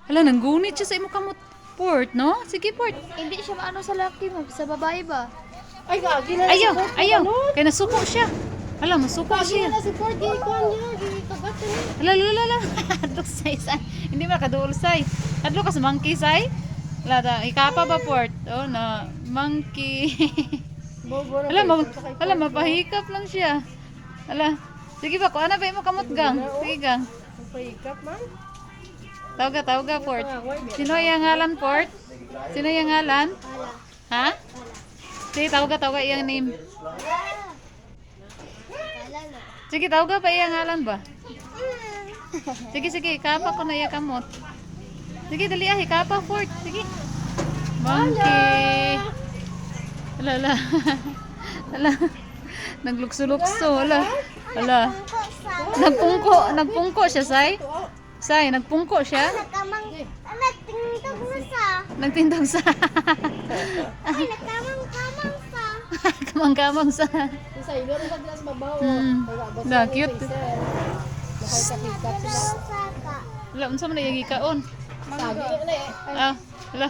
Hala, nanggunit siya sa imo kamot. Port, no? Sige, Port. Hindi siya maano sa laki mo, sa babae ba? Ay, gagi na Ayaw, ayaw. Kaya nasuko siya. Hala, masuko Gagi siya. na si Ford. Gikuan niya. Gikagat niya. Hala, hala, hala. Hadlok say, say. Hindi mo nakaduol, say. Hadlok ka sa monkey, say. Hala, ikapa ba, Port? Oh, na. Monkey. Bobo na Hala, kayo. hala, mapahikap lang siya. Hala. Sige ba, kung ano ba mo kamot gang? Sige gang. Pahikap, man. Tawag ka, Port. Sino yung ngalan, Port? Sino yung ngalan? Ha? Sige, tawag ka iyang name. Sige, tawag ka pa iyang ngalan ba? Sige, sige, ikapa ko na iya kamot. Sige, dali ah, ikapa, Port. Sige. Monkey. Hala, hala. Hala. Naglukso-lukso, hala. Hala. Nagpungko siya, Say. Say, nagpungko siya. Nagtindog na sa. Nagtindog sa. Ay, nagkamang-kamang sa. Kamang-kamang sa. Sa ilo rin sa glass babaw. Da, cute. Nakakakikap sila. Sa ka. Wala, unsa man na yung ikaon? Sagi na eh. Ah, wala.